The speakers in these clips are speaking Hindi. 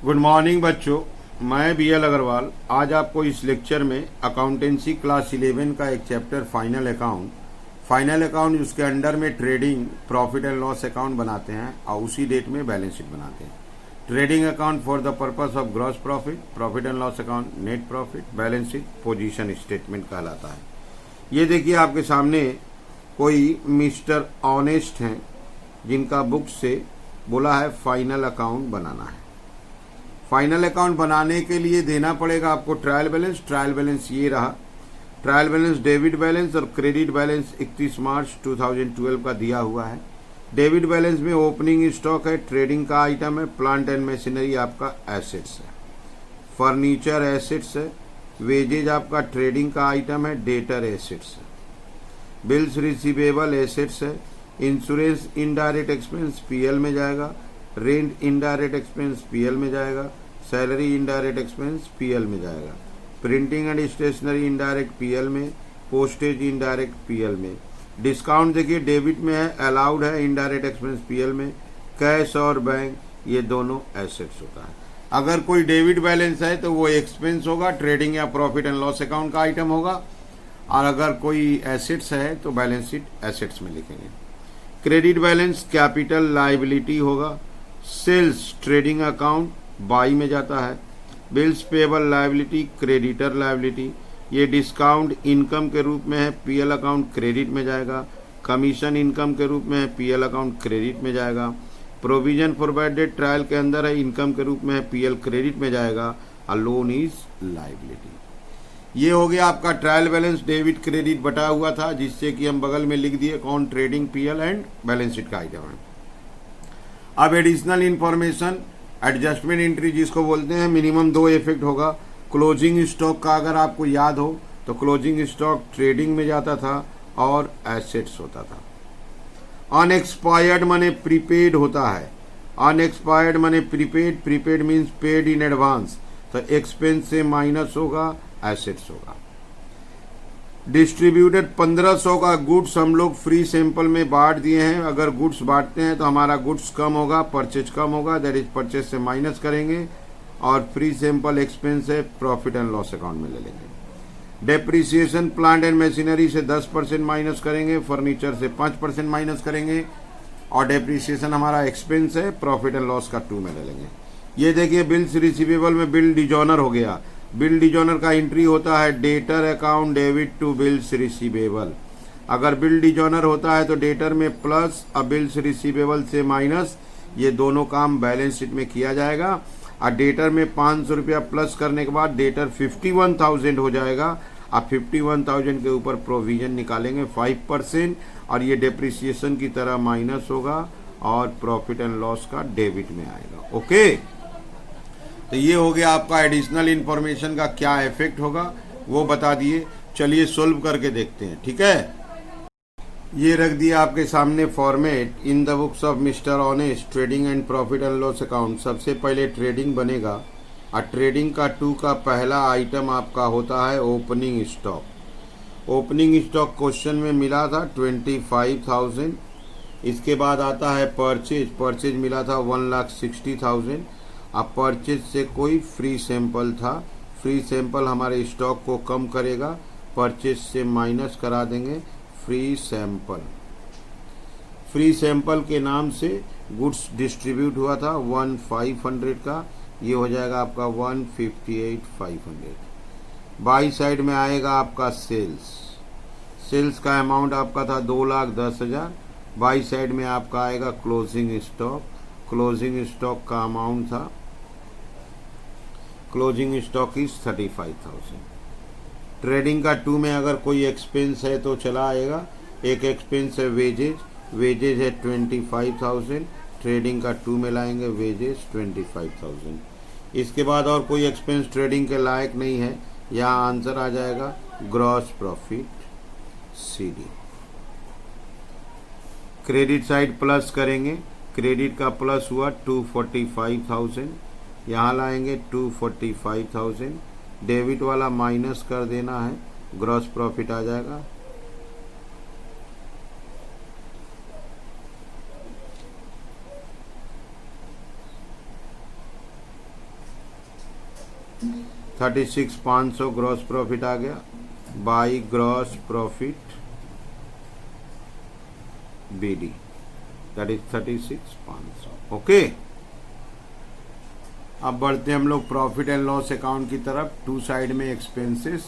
गुड मॉर्निंग बच्चों। मैं BL अग्रवाल आज आपको इस लेक्चर में अकाउंटेंसी क्लास 11 का एक चैप्टर फाइनल अकाउंट उसके अंडर में trading profit and loss account बनाते हैं और उसी डेट में बैलेंस शीट बनाते हैं। Trading account for the purpose of gross profit and loss account, net profit, balance sheet, position statement कहलाता है। ये देखिए आपके सामने कोई मिस्टर ऑनेस्ट हैं जिनका बुक से बोला है फाइनल अकाउंट बनाना है। फाइनल अकाउंट बनाने के लिए देना पड़ेगा आपको ट्रायल बैलेंस ये रहा। ट्रायल बैलेंस डेबिट बैलेंस और क्रेडिट बैलेंस 31 मार्च 2012 का दिया हुआ है। डेबिट बैलेंस में ओपनिंग स्टॉक है, ट्रेडिंग का आइटम है, प्लांट एंड मशीनरी आपका एसेट्स है, फर्नीचर एसेट्स है, वेजेज आपका ट्रेडिंग का आइटम है, डेटर एसेट्स है, बिल्स रिसीवेबल एसेट्स है, इंश्योरेंस इनडायरेक्ट एक्सपेंस PL में जाएगा, रेंट इनडायरेक्ट एक्सपेंस PL में जाएगा, सैलरी इनडायरेक्ट एक्सपेंस PL में जाएगा, printing and stationery indirect PL में, पोस्टेज इनडायरेक्ट PL में। डिस्काउंट देखिए डेबिट में है, अलाउड है इनडायरेक्ट एक्सपेंस PL में, कैश और बैंक ये दोनों एसेट्स होता है। अगर कोई डेबिट बैलेंस है तो वो एक्सपेंस होगा, ट्रेडिंग या प्रॉफिट एंड लॉस अकाउंट का आइटम होगा, और अगर कोई एसेट्स है तो बैलेंस शीट एसेट्स में लिखेंगे। क्रेडिट बैलेंस कैपिटल लायबिलिटी होगा, सेल्स ट्रेडिंग अकाउंट बाई में जाता है, bills payable liability creditor liability, ये डिस्काउंट इनकम के रूप में है, PL अकाउंट क्रेडिट में जाएगा, कमीशन इनकम के रूप में है, PL अकाउंट क्रेडिट में जाएगा, provision for bad date trial के अंदर है, इनकम के रूप में है, PL क्रेडिट में जाएगा, और लोन इज लायबिलिटी। ये हो गया आपका ट्रायल बैलेंस डेबिट क्रेडिट बटा हुआ था, जिससे कि हम बगल में लिख दिए कौन trading PL and balance sheet का आइटम है। अब एडिशनल इंफॉर्मेशन एडजस्टमेंट एंट्री जिसको बोलते हैं, मिनिमम 2 इफेक्ट होगा। क्लोजिंग स्टॉक का अगर आपको याद हो तो क्लोजिंग स्टॉक ट्रेडिंग में जाता था और एसेट्स होता था। अनएक्सपायर्ड माने प्रीपेड होता है, अनएक्सपायर्ड माने prepaid, prepaid means paid in advance, तो एक्सपेंस से माइनस होगा, एसेट्स होगा। डिस्ट्रीब्यूटेड 1500 का गुड्स हम लोग फ्री सैंपल में बांट दिए हैं। अगर गुड्स बांटते हैं तो हमारा गुड्स कम होगा, परचेज कम होगा, दैट इज परचेज से माइनस करेंगे, और फ्री सैंपल एक्सपेंस है प्रॉफिट एंड लॉस अकाउंट में ले लेंगे। डेप्रिसिएशन प्लांट एंड मशीनरी से 10% माइनस करेंगे, फर्नीचर से 5% माइनस करेंगे, और डेप्रिसिएशन हमारा एक्सपेंस है, प्रॉफिट एंड लॉस का 2 में ले लेंगे। ये देखिए बिल्स रिसीवेबल में बिल डिजॉनर हो गया। बिल डिजॉनर का एंट्री होता है debtor account debit to bills receivable. अगर बिल डिजॉनर होता है तो डेटर में प्लस और बिल्स रिसीवेबल से माइनस, ये दोनों काम बैलेंस शीट में किया जाएगा। और डेटर में 500 रुपया प्लस करने के बाद डेटर 51,000 हो जाएगा, और 51,000 के ऊपर प्रोविजन निकालेंगे 5%, और ये डेप्रिसिएशन की तरह माइनस होगा और प्रॉफिट एंड लॉस का डेबिट में आएगा। ओके, तो ये हो गया आपका एडिशनल इंफॉर्मेशन का क्या इफेक्ट होगा वो बता दिए। चलिए सोल्व करके देखते हैं, ठीक है। ये रख दिया आपके सामने format in the books of mister honest trading and profit and loss account. सबसे पहले ट्रेडिंग बनेगा, और ट्रेडिंग का 2 का पहला आइटम आपका होता है opening stock. Opening stock question में मिला था 25,000। इसके बाद आता है परचेज मिला था 1,60,000। अब परचेज से कोई फ्री सैंपल था, फ्री सैंपल हमारे स्टॉक को कम करेगा, परचेज से माइनस करा देंगे फ्री सैंपल। फ्री सैंपल के नाम से गुड्स डिस्ट्रीब्यूट हुआ था 1,500 का, ये हो जाएगा आपका 158,500। बाई साइड में आएगा आपका सेल्स का अमाउंट आपका था 2,10,000। बाई साइड में आपका आएगा क्लोजिंग स्टॉक का अमाउंट था, क्लोजिंग स्टॉक इज 35,000। ट्रेडिंग का 2 में अगर कोई एक्सपेंस है तो चला आएगा। एक एक्सपेंस है वेजेज है 25,000, ट्रेडिंग का 2 में लाएंगे वेजेज 25,000। इसके बाद और कोई एक्सपेंस ट्रेडिंग के लायक नहीं है, यहाँ आंसर आ जाएगा gross profit CD। Credit side plus करेंगे, क्रेडिट का प्लस हुआ 245,000, यहाँ लाएंगे 245,000। डेबिट वाला माइनस कर देना है, ग्रॉस प्रॉफिट आ जाएगा। 36,500 ग्रॉस प्रॉफिट आ गया by gross profit BD, that is 36,500। Okay, अब बढ़ते हैं हम लोग प्रॉफिट एंड लॉस अकाउंट की तरफ। टू साइड में एक्सपेंसेस,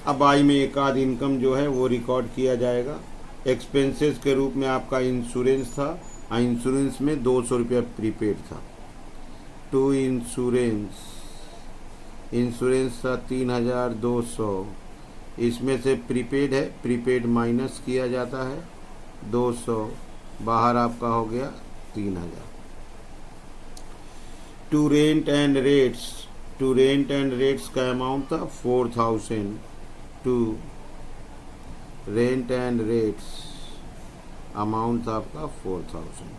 अब आई में एक आध इनकम जो है वो रिकॉर्ड किया जाएगा। एक्सपेंसेस के रूप में आपका इंश्योरेंस था, इंश्योरेंस में 200 रुपया प्रीपेड था। टू इंश्योरेंस था 3,200, इसमें से प्रीपेड है, प्रीपेड माइनस किया जाता है 200, बाहर आपका हो गया 3,000। टू रेंट एंड रेट्स का अमाउंट था 4,000। To rent and rates amount था आपका 4,000।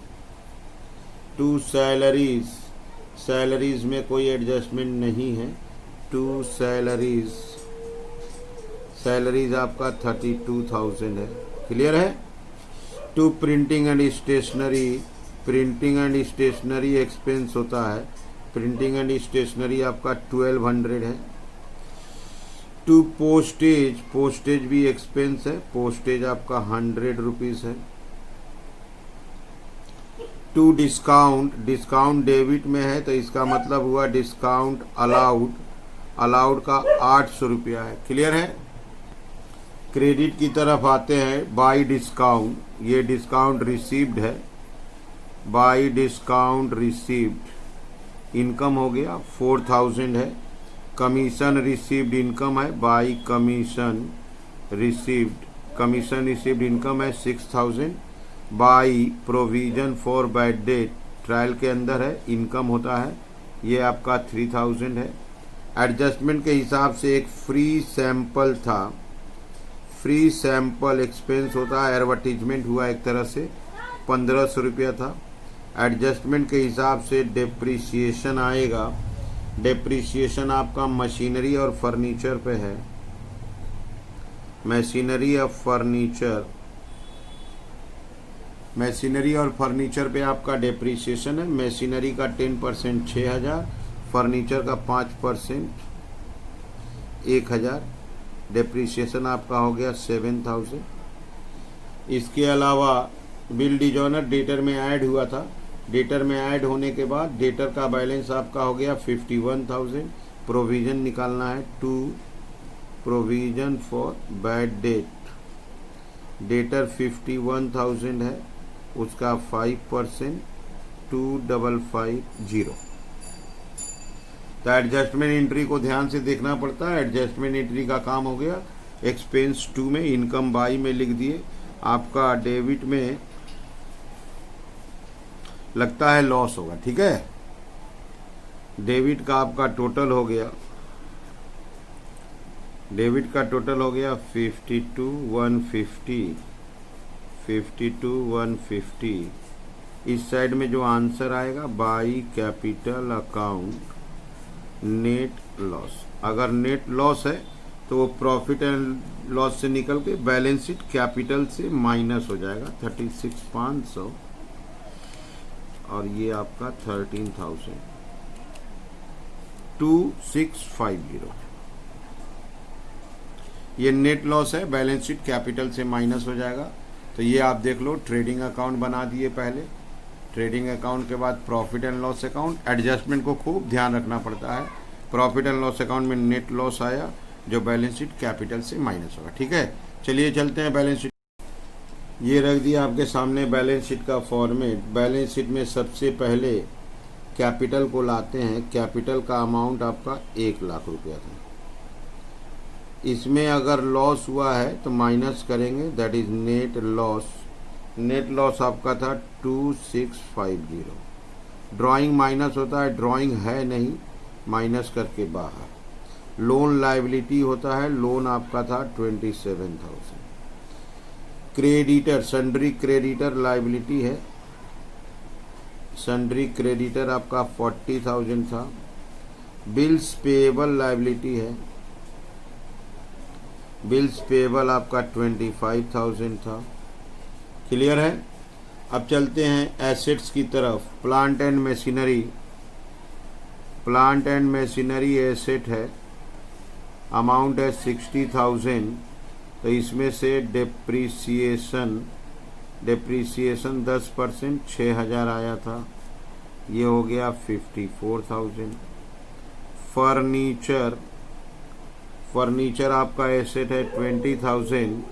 टू सैलरीज में कोई एडजस्टमेंट नहीं है। टू सैलरीज आपका 32,000 है। क्लियर है। To printing and stationery expense होता है, प्रिंटिंग एंड स्टेशनरी आपका 1,200 है। टू पोस्टेज भी एक्सपेंस है, पोस्टेज आपका 100 रुपीज़ है। टू डिस्काउंट डेबिट में है तो इसका मतलब हुआ डिस्काउंट अलाउड का 800 रुपया है। क्लियर है। क्रेडिट की तरफ आते हैं। बाई डिस्काउंट, ये डिस्काउंट रिसीव्ड है, बाई डिस्काउंट रिसीव्ड इनकम हो गया 4,000 है। कमीशन रिसीव्ड इनकम है, बाई कमीशन रिसीव्ड इनकम है 6,000। By provision for bad date trial के अंदर है, इनकम होता है, ये आपका 3,000 है। एडजस्टमेंट के हिसाब से एक फ्री सैंपल था, फ्री सैंपल एक्सपेंस होता है, एडवर्टीजमेंट हुआ एक तरह से, 1,500 रुपया था। एडजस्टमेंट के हिसाब से डेप्रीसिएशन आएगा, डेप्रीसिएशन आपका मशीनरी और फर्नीचर पे है, मशीनरी और फर्नीचर पे आपका डेप्रीसिएशन है। मशीनरी का 10% 6,000, फर्नीचर का 5% 1,000, डेप्रीसिएशन आपका हो गया 7,000। इसके अलावा बिल डिजॉनर डेटर में ऐड हुआ था, डेटर में ऐड होने के बाद डेटर का बैलेंस आपका हो गया 51,000। प्रोविज़न निकालना है, to provision for bad debt, debtor 51,000 है, उसका 5% 2,550। तो एडजस्टमेंट एंट्री को ध्यान से देखना पड़ता है। एडजस्टमेंट एंट्री का काम हो गया। एक्सपेंस 2 में, इनकम बाई में लिख दिए। आपका डेबिट में लगता है लॉस होगा, ठीक है। डेबिट का आपका टोटल हो गया, डेबिट का टोटल हो गया 52,150। इस साइड में जो आंसर आएगा by capital account net loss. अगर नेट लॉस है तो वो प्रॉफिट एंड लॉस से निकल के बैलेंस शीट कैपिटल से माइनस हो जाएगा 36,500 और ये आपका 13,2650। ये नेट लॉस है, बैलेंस शीट कैपिटल से माइनस हो जाएगा। तो ये आप देख लो, ट्रेडिंग अकाउंट बना दिए पहले, ट्रेडिंग अकाउंट के बाद profit and loss account. Adjustment को खूब ध्यान रखना पड़ता है। प्रॉफिट एंड लॉस अकाउंट में नेट लॉस आया जो बैलेंस शीट कैपिटल से माइनस होगा, ठीक है। चलिए चलते हैं बैलेंस शीट। ये रख दिया आपके सामने बैलेंस शीट का फॉर्मेट। बैलेंस शीट में सबसे पहले कैपिटल को लाते हैं। कैपिटल का अमाउंट आपका 1,00,000 रुपया था। इसमें अगर लॉस हुआ है तो माइनस करेंगे, that is net loss. Net loss आपका था 2,650। ड्राइंग माइनस होता है, ड्राइंग है नहीं, माइनस करके बाहर। लोन लायबिलिटी होता है, लोन आपका था 27,000। क्रेडिटर, सन्ड्री क्रेडिटर लायबिलिटी है, सन्ड्री क्रेडिटर आपका 40,000 था। बिल्स पेएबल लायबिलिटी है, बिल्स पेएबल आपका 25,000 था। क्लियर है। अब चलते हैं एसेट्स की तरफ। Plant and machinery, plant and machinery asset है, अमाउंट है 60,000, तो इसमें से डेप्रीसिएशन 10% 6,000 आया था, ये हो गया 54,000। फर्नीचर आपका एसेट है 20,000,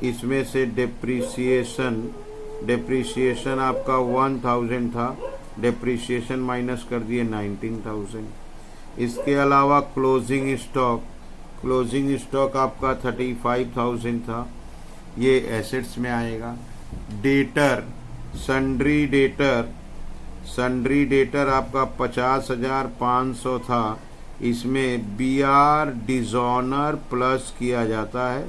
इसमें से डेप्रीसिएशन आपका 1,000 था, डेप्रीसिएशन माइनस कर दिए 19,000। इसके अलावा क्लोजिंग स्टॉक आपका 35,000 था, ये एसेट्स में आएगा। सन्ड्री डेटर आपका 50,500 था, इसमें BR डिजॉनर प्लस किया जाता है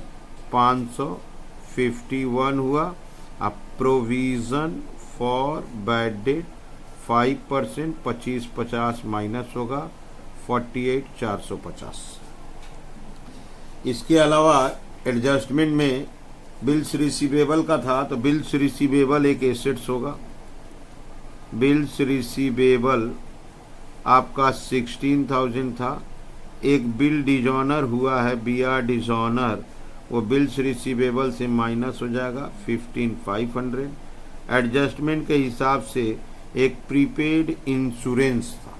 551 हुआ। अब provision for bad date 5%, 25,50 minus होगा 48,450। इसके अलावा एडजस्टमेंट में बिल्स रिसीवेबल का था, तो बिल्स रिसीवेबल एक एसेट्स होगा। बिल्स रिसीवेबल आपका 16,000 था, एक बिल डिजॉनर हुआ है BR डिजॉनर, वो बिल्स रिसीवेबल से माइनस हो जाएगा 15,500। एडजस्टमेंट के हिसाब से एक प्रीपेड इंश्योरेंस था,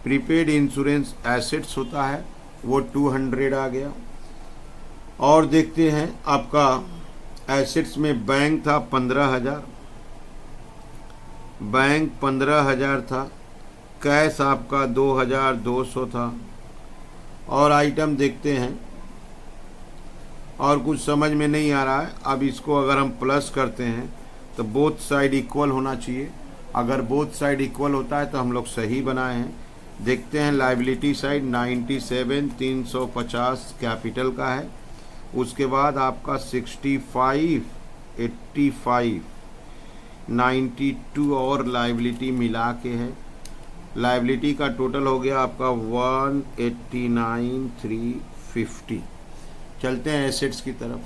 प्रीपेड इंश्योरेंस एसेट्स होता है, वो 200 आ गया। और देखते हैं आपका एसेट्स में बैंक था 15,000 था, कैश आपका 2,200 था। और आइटम देखते हैं, और कुछ समझ में नहीं आ रहा है। अब इसको अगर हम प्लस करते हैं तो बोथ साइड इक्वल होना चाहिए। अगर बोथ साइड इक्वल होता है तो हम लोग सही बनाए हैं। देखते हैं लायबिलिटी साइड 97,350 कैपिटल का है, उसके बाद आपका 65, 85, 92 और लायबिलिटी मिला के है। लायबिलिटी का टोटल हो गया आपका 189,350। चलते हैं एसेट्स की तरफ।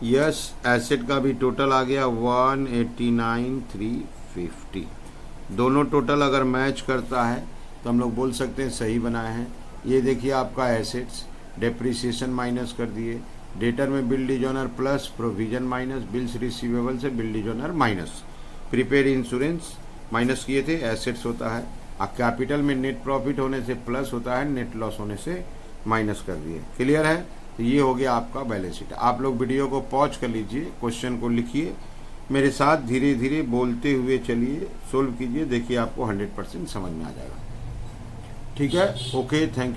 यस, एसेट का भी टोटल आ गया 189,350। दोनों टोटल अगर मैच करता है तो हम लोग बोल सकते हैं सही बनाए हैं। ये देखिए आपका एसेट्स, डेप्रिसिएशन माइनस कर दिए, डेटर में bill dishonour plus, provision minus, bills receivable से bill dishonour minus, prepaid insurance minus किए थे, एसेट्स होता है। और कैपिटल में नेट प्रॉफिट होने से प्लस होता है, नेट लॉस होने से माइनस कर दिए। क्लियर है? तो ये हो गया आपका बैलेंस शीट। आप लोग वीडियो को पॉज कर लीजिए, क्वेश्चन को लिखिए, मेरे साथ धीरे धीरे बोलते हुए चलिए, सोल्व कीजिए, देखिए आपको 100% समझ में आ जाएगा। ठीक है? Okay, thank you.